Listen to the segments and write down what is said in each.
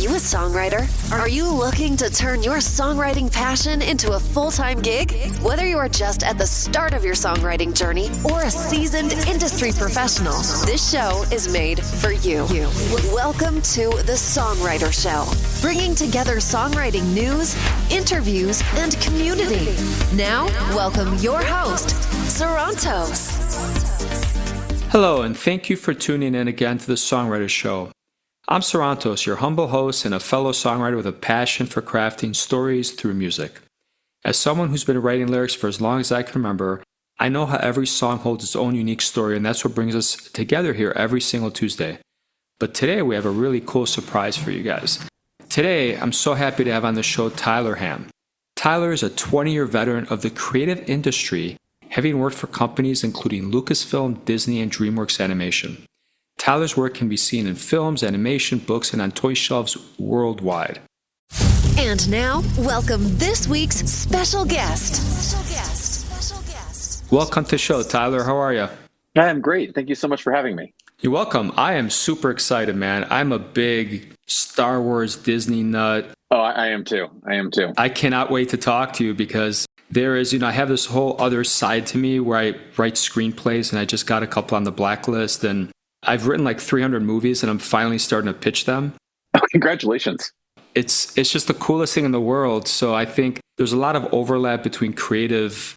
you a songwriter? Are you looking to turn your songwriting passion into a full-time gig? Whether you are just at the start of your songwriting journey or a seasoned industry professional, this show is made for you. Welcome to The Songwriter Show, bringing together songwriting news, interviews, and community. Now, welcome your host, Sarantos. Hello, and thank you for tuning in again to The Songwriter Show. I'm Sarantos, your humble host and a fellow songwriter with a passion for crafting stories through music. As someone who's been writing lyrics for as long as I can remember, I know how every song holds its own unique story, and that's what brings us together here every single Tuesday. But today we have a really cool surprise for you guys. Today, I'm so happy to have on the show Tyler Ham. Tyler is a 20-year veteran of the creative industry, having worked for companies including Lucasfilm, Disney, and DreamWorks Animation. Tyler's work can be seen in films, animation, books, and on toy shelves worldwide. And now, welcome this week's special guest. Welcome to the show, Tyler. How are you? I'm great. Thank you so much for having me. You're welcome. I am super excited, man. I'm a big Star Wars Disney nut. Oh, I am too. I cannot wait to talk to you because there is, I have this whole other side to me where I write screenplays, and I just got a couple on the blacklist, and I've written like 300 movies, and I'm finally starting to pitch them. Oh, congratulations. It's just the coolest thing in the world. So I think there's a lot of overlap between the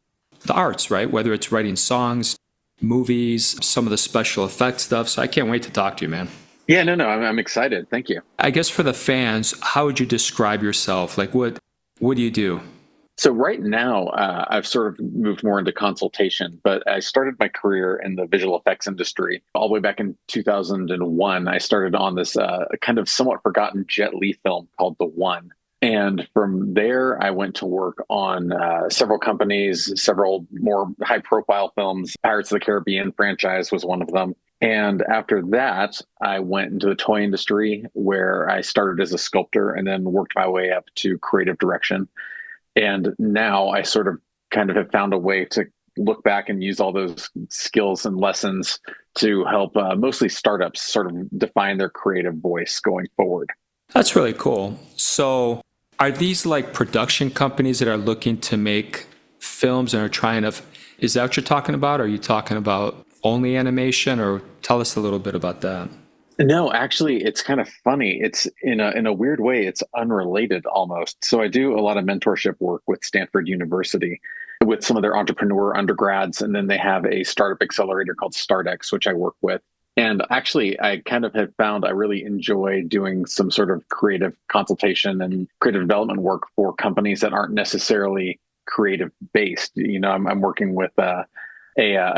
arts, right? Whether it's writing songs, movies, some of the special effects stuff. So I can't wait to talk to you, man. Yeah, no, I'm excited. Thank you. I guess for the fans, how would you describe yourself? Like what do you do? So right now, I've sort of moved more into consultation, but I started my career in the visual effects industry all the way back in 2001. I started on this kind of somewhat forgotten Jet Li film called The One. And from there, I went to work on several companies, several more high-profile films. Pirates of the Caribbean franchise was one of them. And after that, I went into the toy industry where I started as a sculptor and then worked my way up to creative direction. And now I sort of kind of have found a way to look back and use all those skills and lessons to help mostly startups sort of define their creative voice going forward. That's really cool. So are these like production companies that are looking to make films and are trying to, is that what you're talking about? Are you talking about only animation, or tell us a little bit about that? No, actually, it's kind of funny. It's in a weird way, it's unrelated almost. So I do a lot of mentorship work with Stanford University with some of their entrepreneur undergrads. And then they have a startup accelerator called StartX, which I work with. And actually, I kind of have found I really enjoy doing some sort of creative consultation and creative development work for companies that aren't necessarily creative based. I'm working with a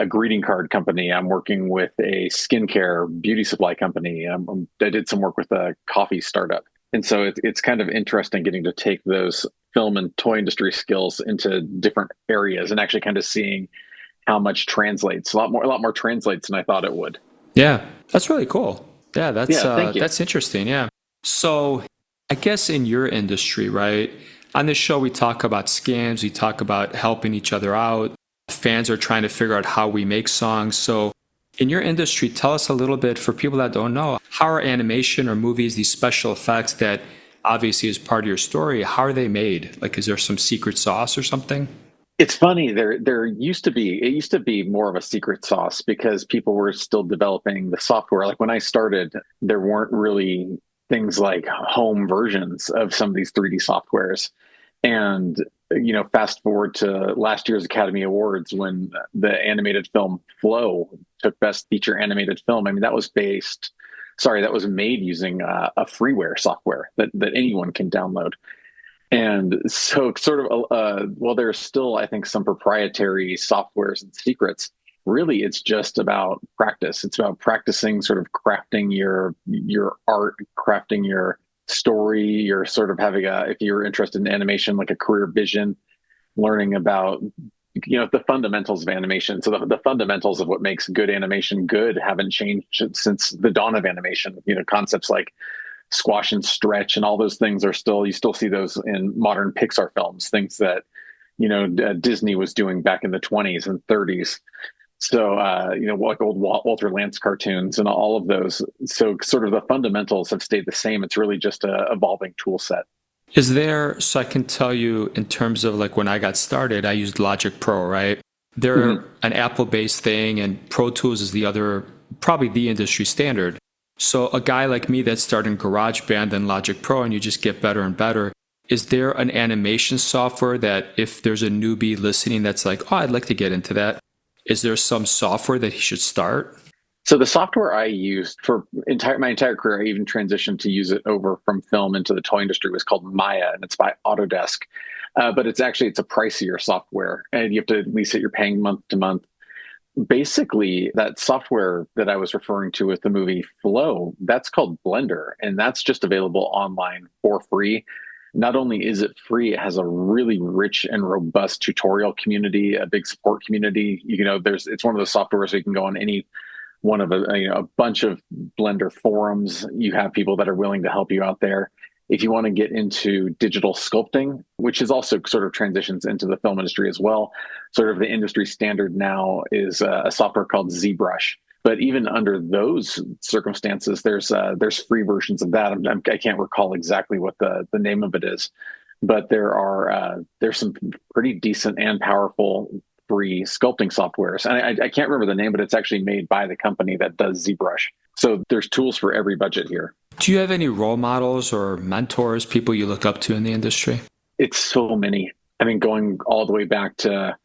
greeting card company. I'm working with a skincare beauty supply company. I did some work with a coffee startup. And so it's kind of interesting getting to take those film and toy industry skills into different areas and actually kind of seeing how much translates. A lot more translates than I thought it would. Yeah, that's really cool. Yeah, thank you. That's interesting. Yeah. So I guess in your industry, right, on this show, we talk about scams. We talk about helping each other out. Fans are trying to figure out how we make songs. So in your industry, tell us a little bit, for people that don't know, how are animation or movies, these special effects that obviously is part of your story, how are they made? Like, is there some secret sauce or something? It's funny. It used to be more of a secret sauce because people were still developing the software. Like when I started, there weren't really things like home versions of some of these 3D softwares. And fast forward to last year's Academy Awards when the animated film Flow took Best Feature Animated Film. I mean, that was made using a freeware software that anyone can download. And so sort of, while there's still, I think, some proprietary softwares and secrets, really it's just about practice. It's about practicing sort of crafting your art, crafting your story. You're sort of having if you're interested in animation, like a career vision, learning about, the fundamentals of animation. So the fundamentals of what makes good animation good haven't changed since the dawn of animation. Concepts like squash and stretch and all those things you still see those in modern Pixar films, things that, Disney was doing back in the 20s and 30s. So, like old Walter Lantz cartoons and all of those. So sort of the fundamentals have stayed the same. It's really just a evolving tool set. Is there, so I can tell you in terms of like when I got started, I used Logic Pro, right? They're Mhm. an Apple-based thing, and Pro Tools is the other, probably the industry standard. So a guy like me that's starting GarageBand and Logic Pro, and you just get better and better, is there an animation software that if there's a newbie listening that's like, oh, I'd like to get into that, is there some software that he should start? So the software I used for my entire career, I even transitioned to use it over from film into the toy industry, was called Maya, and it's by Autodesk. But it's a pricier software, and you have to at least you're paying month to month. Basically, that software that I was referring to with the movie Flow, that's called Blender, and that's just available online for free. Not only is it free, it has a really rich and robust tutorial community, a big support community. It's one of those softwares where you can go on any one of a bunch of Blender forums. You have people that are willing to help you out there. If you want to get into digital sculpting, which is also sort of transitions into the film industry as well, sort of the industry standard now is a software called ZBrush. But even under those circumstances, there's free versions of that. I can't recall exactly what the name of it is, but there's some pretty decent and powerful free sculpting softwares. And I can't remember the name, but it's actually made by the company that does ZBrush. So there's tools for every budget here. Do you have any role models or mentors, people you look up to in the industry? It's so many. I mean, going all the way back to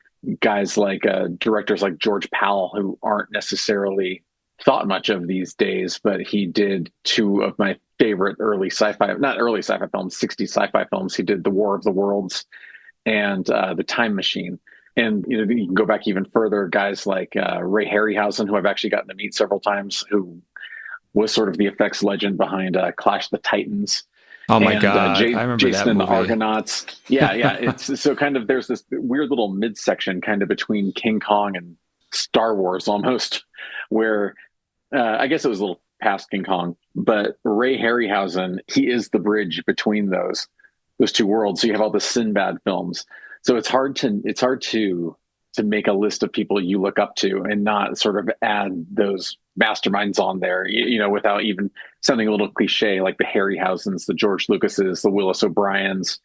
guys like directors like George Powell, who aren't necessarily thought much of these days, but he did two of my favorite not early sci-fi films, 60s sci-fi films. He did The War of the Worlds and The Time Machine. And you can go back even further, guys like Ray Harryhausen, who I've actually gotten to meet several times, who was sort of the effects legend behind Clash the Titans Oh my and God, I remember Jason that and the movie. Argonauts. Yeah, yeah. It's so kind of there's this weird little midsection kind of between King Kong and Star Wars almost, where I guess it was a little past King Kong, but Ray Harryhausen, he is the bridge between those two worlds. So you have all the Sinbad films. So it's hard to make a list of people you look up to and not sort of add those masterminds on there, without even sounding a little cliche, like the Harryhausens, the George Lucases, the Willis O'Briens.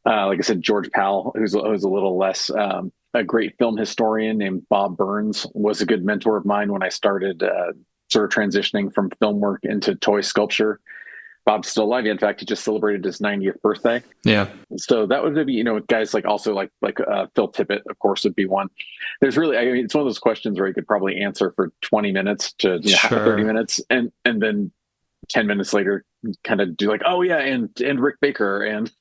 Like I said, George Powell, who's a little less, a great film historian named Bob Burns was a good mentor of mine when I started sort of transitioning from film work into toy sculpture. Bob's still alive. In fact, he just celebrated his 90th birthday. Yeah. So that would be, guys like also like Phil Tippett, of course, would be one. There's really, it's one of those questions where you could probably answer for 20 minutes to Sure. 30 minutes, and then 10 minutes later, kind of do like, oh yeah, and Rick Baker, and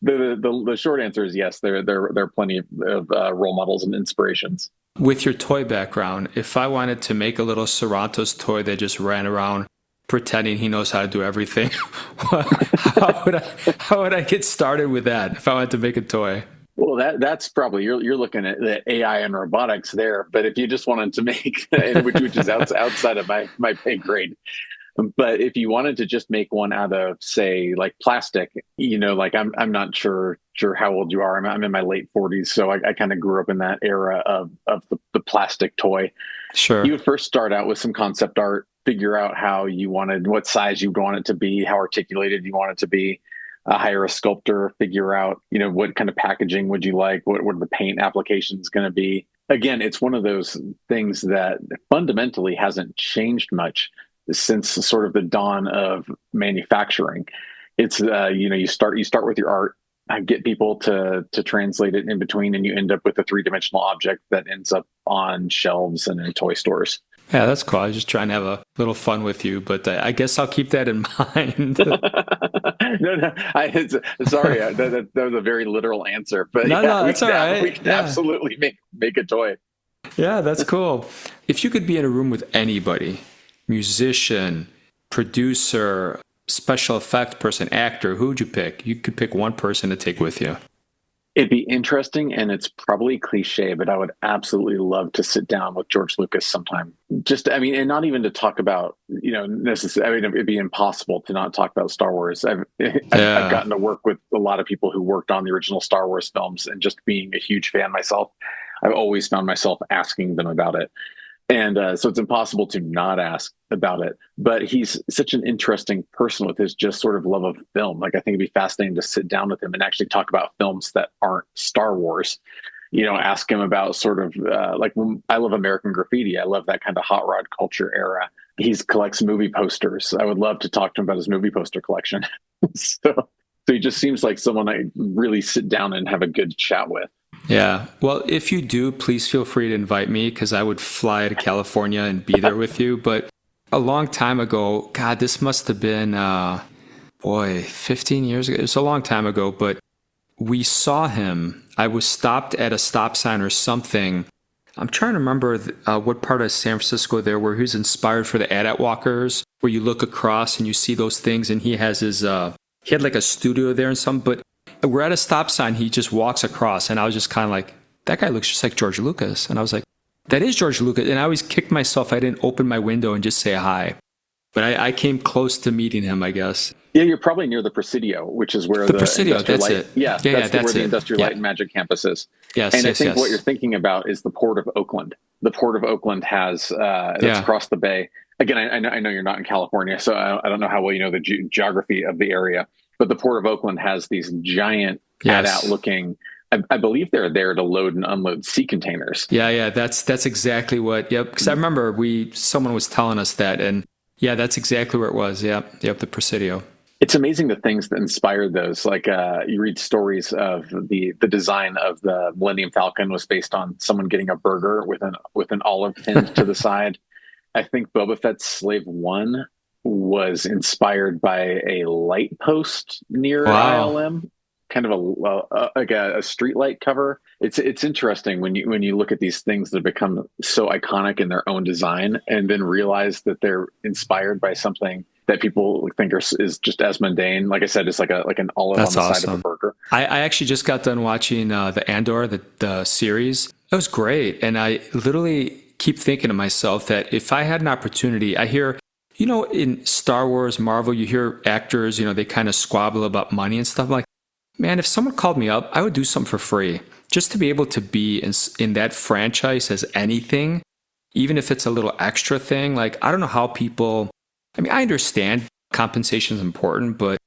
the short answer is yes. There are plenty of role models and inspirations. With your toy background, if I wanted to make a little Sarantos toy that just ran around pretending he knows how to do everything, how would I get started with that if I wanted to make a toy? Well, that's probably you're looking at the AI and robotics there. But if you just wanted to make, which is outside of my pay grade, but if you wanted to just make one out of, say, like plastic, like I'm not sure how old you are. I'm in my late 40s, so I kind of grew up in that era of the plastic toy. Sure. You would first start out with some concept art, figure out what size you want it to be, how articulated you want it to be. Hire a sculptor, figure out, what kind of packaging would you like? What are the paint applications going to be? Again, it's one of those things that fundamentally hasn't changed much since sort of the dawn of manufacturing. It's you start with your art, get people to translate it in between, and you end up with a three-dimensional object that ends up on shelves and in toy stores. Yeah, that's cool. I was just trying to have a little fun with you, but I guess I'll keep that in mind. No, sorry, that was a very literal answer, but No, that's all right. We can absolutely make a toy. Yeah, that's cool. If you could be in a room with anybody, musician, producer, special effect person, actor, who would you pick? You could pick one person to take with you. It'd be interesting, and it's probably cliche, but I would absolutely love to sit down with George Lucas sometime. And not even to talk about, necessarily. It'd be impossible to not talk about Star Wars. I've gotten to work with a lot of people who worked on the original Star Wars films, and just being a huge fan myself, I've always found myself asking them about it. And so it's impossible to not ask about it. But he's such an interesting person with his just sort of love of film. Like, I think it'd be fascinating to sit down with him and actually talk about films that aren't Star Wars. Ask him about sort of like, I love American Graffiti. I love that kind of hot rod culture era. He collects movie posters. I would love to talk to him about his movie poster collection. So he just seems like someone I really sit down and have a good chat with. Yeah. Well, if you do, please feel free to invite me, because I would fly to California and be there with you. But a long time ago, God, this must have been, 15 years ago. It was a long time ago, but we saw him. I was stopped at a stop sign or something. I'm trying to remember what part of San Francisco there where he was inspired for the AT-AT walkers, where you look across and you see those things, and he has his, he had like a studio there and something, but we're at a stop sign, he just walks across, and I was just kind of like, that guy looks just like George Lucas. And I was like, that is George Lucas. And I always kicked myself I didn't open my window and just say hi. But I came close to meeting him, I guess. Yeah, you're probably near the Presidio, which is where the Presidio, that's Light, it. Yeah, that's where the Industrial Light and Magic campus is. Yes, and yes, I think yes. what you're thinking about is the Port of Oakland. The Port of Oakland has that's across the bay. Again, I know you're not in California, so I don't know how well you know the geography of the area. But the Port of Oakland has these giant AT-AT looking. I believe they're there to load and unload sea containers. Yeah, that's exactly what. Yep, because I remember someone was telling us that, and yeah, that's exactly where it was. Yep, the Presidio. It's amazing the things that inspired those. Like you read stories of the design of the Millennium Falcon was based on someone getting a burger with an olive pinned to the side. I think Boba Fett's Slave One was inspired by a light post near ILM, kind of a street light cover. It's interesting when you look at these things that become so iconic in their own design, and then realize that they're inspired by something that people think is just as mundane. Like I said, it's like an olive on the side of a burger. I actually just got done watching the Andor, the series. It was great. And I literally keep thinking to myself that if I had an opportunity, I hear, in Star Wars, Marvel, you hear actors, they kind of squabble about money and stuff. Like, man, if someone called me up, I would do something for free. Just to be able to be in that franchise as anything, even if it's a little extra thing. Like, I don't know how people... I understand compensation is important, but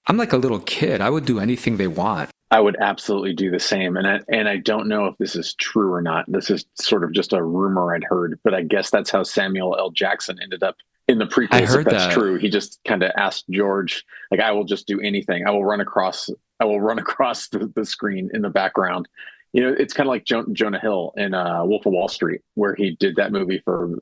I'm like a little kid. I would do anything they want. I would absolutely do the same. And I don't know if this is true or not. This is sort of just a rumor I'd heard, but I guess that's how Samuel L. Jackson ended up in the prequels. I heard if that's that. True. He just kind of asked George, like, I will just do anything. I will run across the screen in the background. It's kind of like Jonah Hill in Wolf of Wall Street, where he did that movie for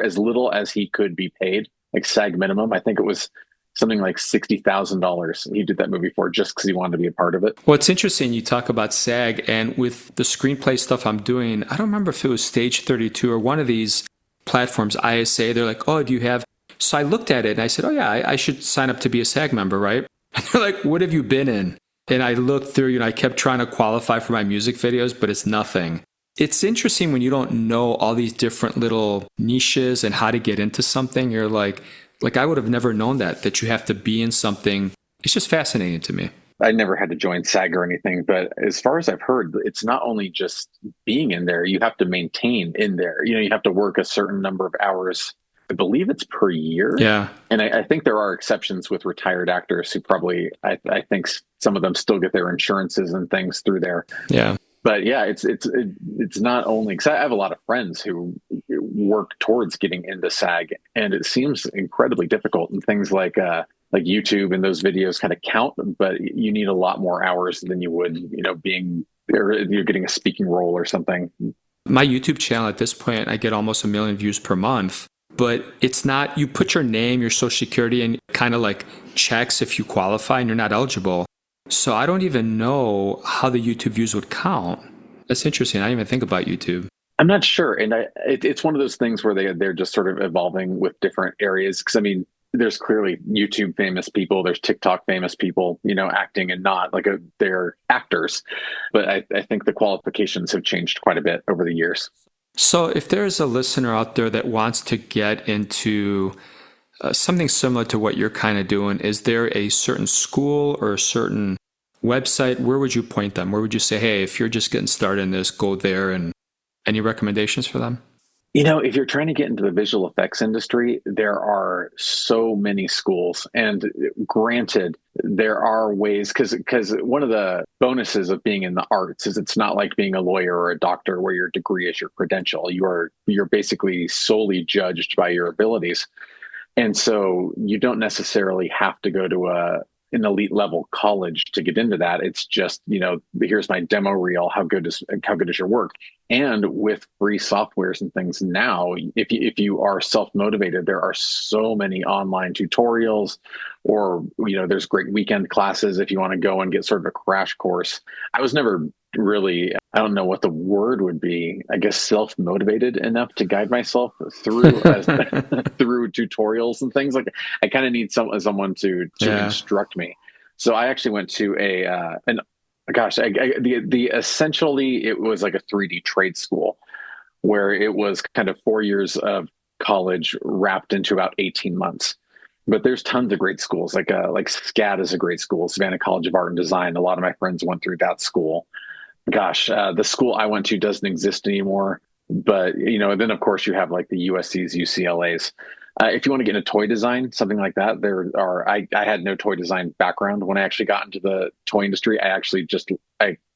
as little as he could be paid, like SAG minimum. I think it was something like $60,000 he did that movie for, just because he wanted to be a part of it. Well, it's interesting you talk about SAG, and with the screenplay stuff I'm doing, I don't remember if it was Stage 32 or one of these platforms, ISA. They're like, oh, do you have... So I looked at it and I said, oh yeah, I should sign up to be a SAG member, right? And they're like, what have you been in? And I looked through, I kept trying to qualify for my music videos, but it's nothing. It's interesting when you don't know all these different little niches and how to get into something. You're like I would have never known that you have to be in something. It's just fascinating to me. I never had to join SAG or anything, but as far as I've heard, it's not only just being in there, you have to maintain in there. You have to work a certain number of hours. I believe it's per year. Yeah. And I think there are exceptions with retired actors who probably, I think some of them still get their insurances and things through there. Yeah. But yeah, it's not only, because I have a lot of friends who work towards getting into SAG, and it seems incredibly difficult, and things like YouTube and those videos kind of count, but you need a lot more hours than you would, you're getting a speaking role or something. My YouTube channel at this point, I get almost 1 million views per month. But it's not, you put your name, your social security, and kind of like checks if you qualify and you're not eligible. So I don't even know how the YouTube views would count. That's interesting. I didn't even think about YouTube. I'm not sure. And it's one of those things where they're just sort of evolving with different areas. Because there's clearly YouTube famous people, there's TikTok famous people, acting and not they're actors. But I think the qualifications have changed quite a bit over the years. So if there's a listener out there that wants to get into something similar to what you're kind of doing, is there a certain school or a certain website, where would you point them? Where would you say, hey, if you're just getting started in this, go there? And any recommendations for them? If you're trying to get into the visual effects industry, there are so many schools. And granted, there are ways, because one of the bonuses of being in the arts is it's not like being a lawyer or a doctor where your degree is your credential. You're basically solely judged by your abilities. And so you don't necessarily have to go to an elite level college to get into that. It's just, here's my demo reel. How good is your work? And with free softwares and things now, if you are self-motivated, there are so many online tutorials, or, there's great weekend classes if you want to go and get sort of a crash course. I was never really, I don't know what the word would be, I guess self-motivated enough to guide myself through through tutorials and things. Like, I kind of need someone to instruct me. So I actually went to essentially it was like a 3D trade school where it was kind of 4 years of college wrapped into about 18 months. But there's tons of great schools, like SCAD is a great school, Savannah College of Art and Design. A lot of my friends went through that school. The school I went to doesn't exist anymore. But, then of course you have like the USCs, UCLAs. If you want to get into toy design, something like that, I had no toy design background. When I actually got into the toy industry, I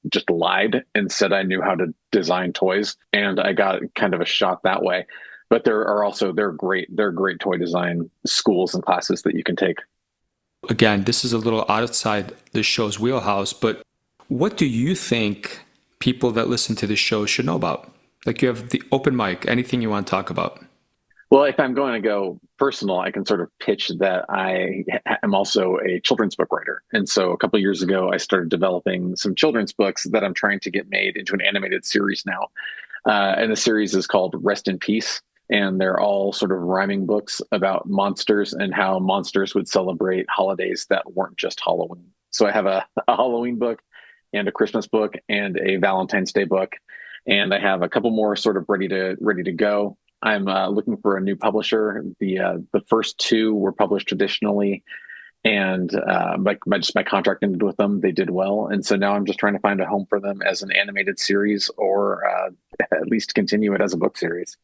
just lied and said I knew how to design toys, and I got kind of a shot that way. But there are great toy design schools and classes that you can take. Again, this is a little outside the show's wheelhouse, but what do you think people that listen to this show should know about? Like, you have the open mic, anything you want to talk about. Well, if I'm going to go personal, I can sort of pitch that I am also a children's book writer. And so a couple of years ago, I started developing some children's books that I'm trying to get made into an animated series now. And the series is called Rest in Peace. And they're all sort of rhyming books about monsters and how monsters would celebrate holidays that weren't just Halloween. So I have a Halloween book and a Christmas book and a Valentine's Day book. And I have a couple more sort of ready to go. I'm looking for a new publisher. The first two were published traditionally, and my contract ended with them. They did well, and so now I'm just trying to find a home for them as an animated series, or at least continue it as a book series.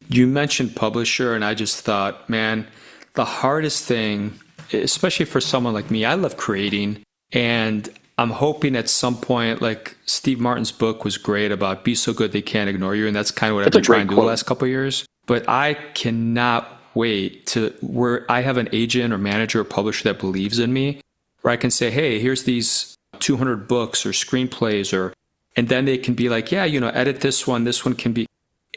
You mentioned publisher, and I just thought, man, the hardest thing, especially for someone like me, I love creating, and I'm hoping at some point, like Steve Martin's book was great about be so good they can't ignore you, and that's kind of what I've been trying to do the last couple of years. But I cannot wait to where I have an agent or manager or publisher that believes in me, where I can say, hey, here's these 200 books or screenplays, and then they can be like, yeah, edit this one can be,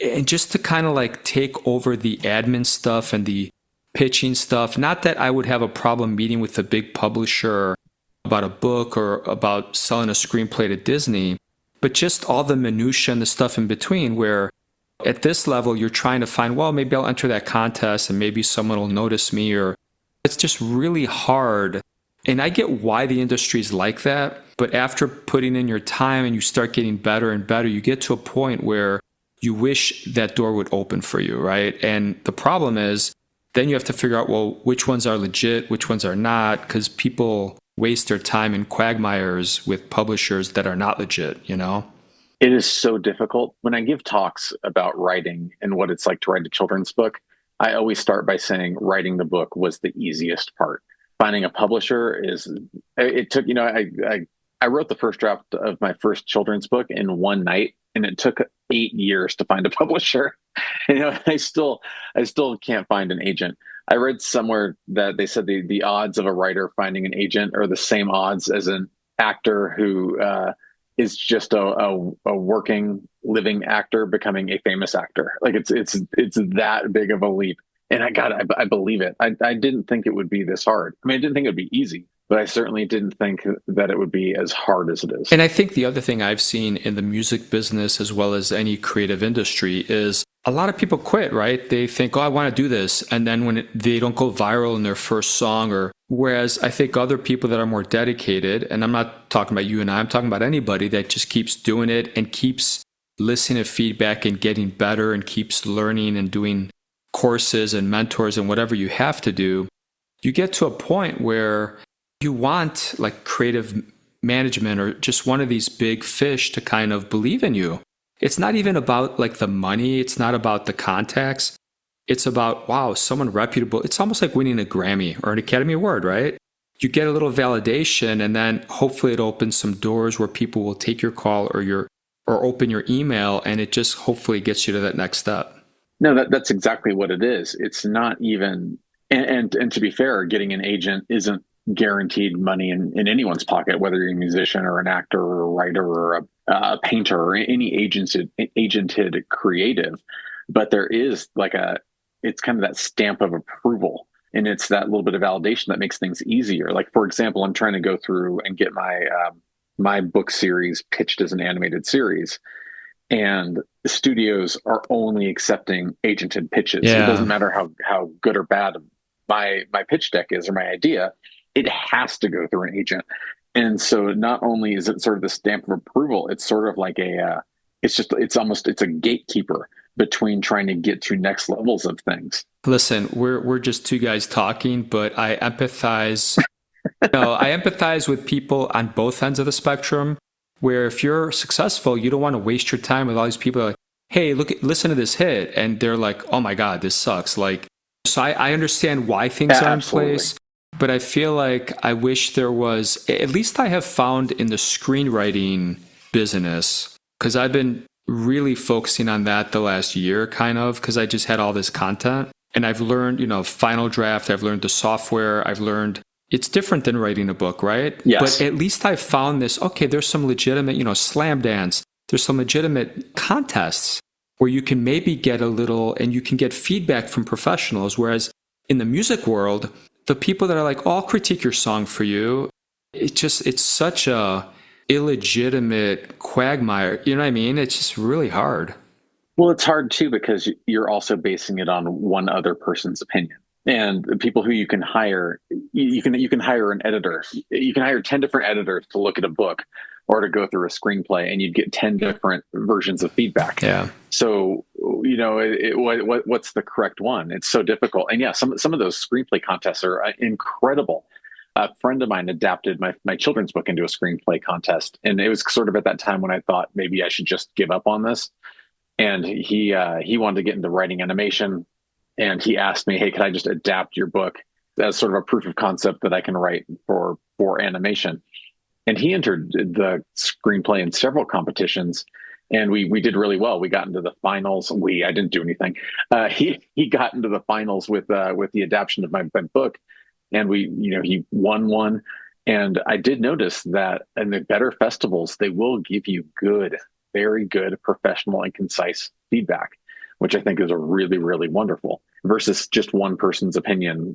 and just to kind of like take over the admin stuff and the pitching stuff. Not that I would have a problem meeting with a big publisher about a book or about selling a screenplay to Disney, but just all the minutia and the stuff in between, where at this level you're trying to find, well, maybe I'll enter that contest and maybe someone will notice me, or it's just really hard. And I get why the industry is like that, but after putting in your time and you start getting better and better, you get to a point where you wish that door would open for you, right? And the problem is then you have to figure out, well, which ones are legit, which ones are not, because people waste their time in quagmires with publishers that are not legit, It is so difficult. When I give talks about writing and what it's like to write a children's book, I always start by saying writing the book was the easiest part. Finding a publisher it took, I wrote the first draft of my first children's book in one night, and it took 8 years to find a publisher. I still can't find an agent. I read somewhere that they said the odds of a writer finding an agent are the same odds as an actor who is just a working, living actor becoming a famous actor. Like it's that big of a leap. And I believe it. I didn't think it would be this hard. I mean, I didn't think it would be easy, but I certainly didn't think that it would be as hard as it is. And I think the other thing I've seen in the music business, as well as any creative industry, is a lot of people quit, right? They think, oh, I want to do this. And then when they don't go viral in their first song, whereas I think other people that are more dedicated, and I'm not talking about you and I'm talking about anybody that just keeps doing it and keeps listening to feedback and getting better and keeps learning and doing courses and mentors and whatever you have to do, you get to a point where you want like creative management or just one of these big fish to kind of believe in you. It's not even about like the money. It's not about the contacts. It's about, wow, someone reputable. It's almost like winning a Grammy or an Academy Award, right? You get a little validation, and then hopefully it opens some doors where people will take your call or open your email, and it just hopefully gets you to that next step. No, that's exactly what it is. It's not even, and to be fair, getting an agent isn't guaranteed money in anyone's pocket, whether you're a musician or an actor or a writer or a painter or any agented creative. But there is it's kind of that stamp of approval. And it's that little bit of validation that makes things easier. Like, for example, I'm trying to go through and get my book series pitched as an animated series. And the studios are only accepting agented pitches. Yeah. It doesn't matter how good or bad my pitch deck is or my idea. It has to go through an agent. And so not only is it sort of the stamp of approval, it's sort of like it's a gatekeeper between trying to get to next levels of things. Listen, we're just two guys talking, but I empathize. I empathize with people on both ends of the spectrum, where if you're successful, you don't want to waste your time with all these people like, hey, listen to this hit. And they're like, oh my God, this sucks. Like, so I understand why things are in place, but I feel like I wish there was, at least I have found in the screenwriting business, because I've been really focusing on that the last year, kind of, because I just had all this content. And I've learned, Final Draft, I've learned the software, I've learned it's different than writing a book, right? Yes. But at least I found this, okay, there's some legitimate, Slam Dance, there's some legitimate contests where you can maybe get a little, and you can get feedback from professionals. Whereas in the music world, the people that are like, oh, I'll critique your song for you, it's such a illegitimate quagmire. You know what I mean? It's just really hard. Well, it's hard too, because you're also basing it on one other person's opinion. And the people who you can hire, you can hire an editor. You can hire 10 different editors to look at a book or to go through a screenplay, and you'd get 10 different versions of feedback. Yeah. So, what's the correct one? It's so difficult. And yeah, some of those screenplay contests are incredible. A friend of mine adapted my children's book into a screenplay contest. And it was sort of at that time when I thought maybe I should just give up on this. And he wanted to get into writing animation. And he asked me, hey, could I just adapt your book as sort of a proof of concept that I can write for animation? And he entered the screenplay in several competitions, and we did really well. We got into the finals. I didn't do anything. He got into the finals with the adaptation of my book, and he won one. And I did notice that in the better festivals, they will give you good, very good, professional and concise feedback, which I think is a really, really wonderful, versus just one person's opinion,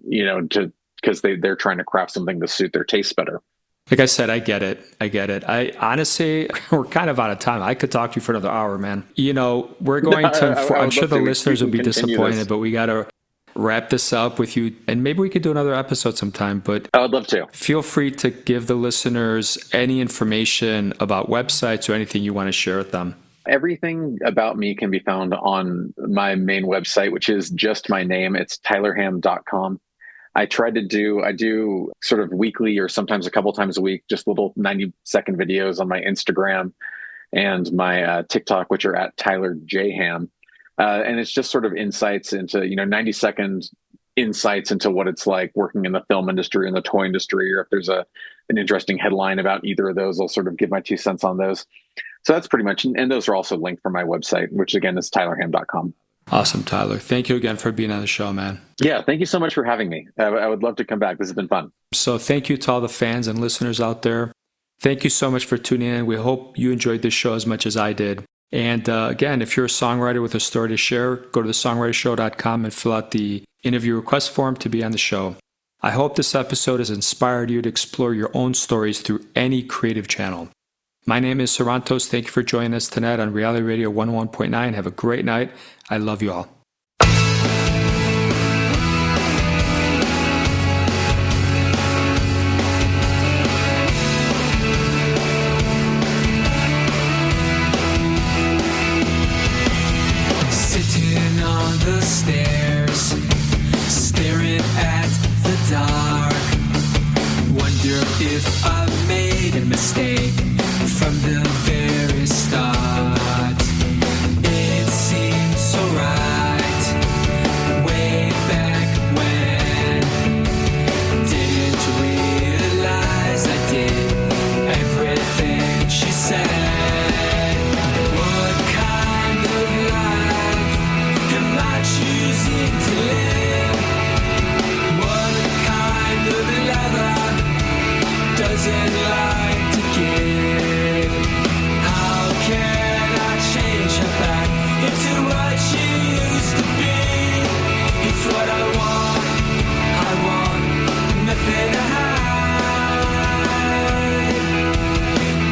because they're trying to craft something to suit their taste better. Like I said, I get it. I honestly, we're kind of out of time. I could talk to you for another hour, man. We're going to, I'm sure the listeners will be disappointed, but we got to wrap this up with you. And maybe we could do another episode sometime, but I would love to. Feel free to give the listeners any information about websites or anything you want to share with them. Everything about me can be found on my main website, which is just my name. It's tylerham.com. I do sort of weekly or sometimes a couple times a week, just little 90-second videos on my Instagram and my TikTok, which are at Tyler J. Ham. And it's just sort of insights into, 90-second insights into what it's like working in the film industry and the toy industry, or if there's an interesting headline about either of those, I'll sort of give my 2 cents on those. So that's pretty much, and those are also linked from my website, which again is tylerham.com. Awesome, Tyler. Thank you again for being on the show, man. Yeah, thank you so much for having me. I would love to come back. This has been fun. So thank you to all the fans and listeners out there. Thank you so much for tuning in. We hope you enjoyed this show as much as I did. And again, if you're a songwriter with a story to share, go to thesongwritershow.com and fill out the interview request form to be on the show. I hope this episode has inspired you to explore your own stories through any creative channel. My name is Sarantos. Thank you for joining us tonight on Reality Radio 101.9. Have a great night. I love you all. Sitting on the stairs, staring at the dark, wondering wonder if I made a mistake from the very start. It seemed so right way back when. Didn't realize I did everything she said. What kind of life am I choosing to live? What kind of lover doesn't like to give? How can I change her back into what she used to be? It's what I want nothing to hide.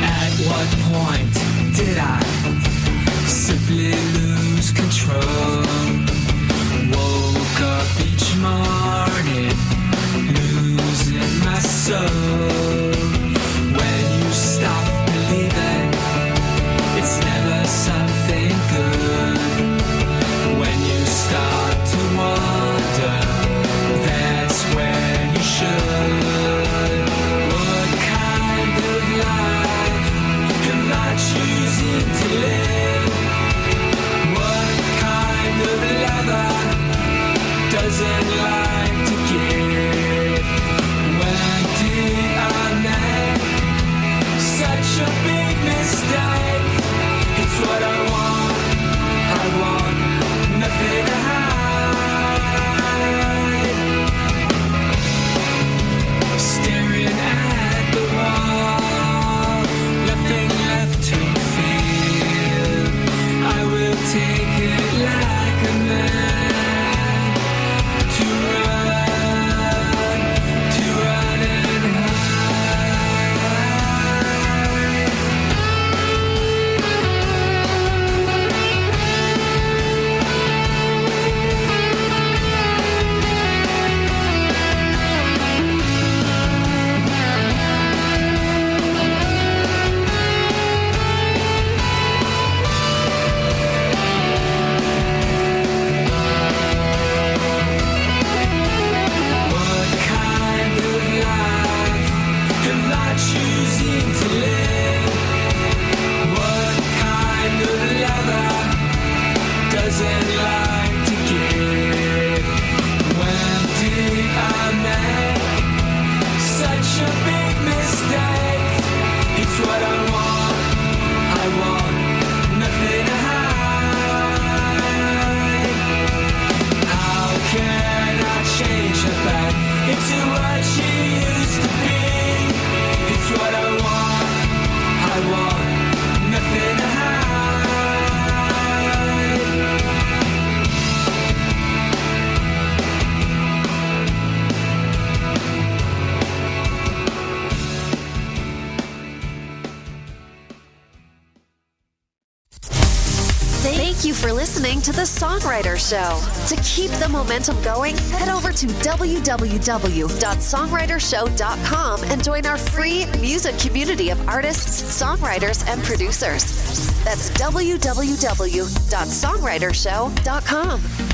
At what point did I simply lose control? Woke up each morning losing my soul. When you stop believing, it's never something good. When you start to wonder, that's when you should. What kind of life am I choosing to live? What kind of lover doesn't like to give? When did I make such a big mistake? It's what I want nothing to hide. Staring at the wall, nothing left to feel. I will take it like a man to run and hide. What kind of life am I choosing to live? What kind of lover doesn't like to give? When did I make such a big mistake? It's what I want nothing to hide. How can I change her back into what she used to be? It's what I want nothing to hide. Thank you for listening to The Songwriter Show. To keep the momentum going, head over to www.songwritershow.com and join our free music community of artists, songwriters, and producers. That's www.songwritershow.com.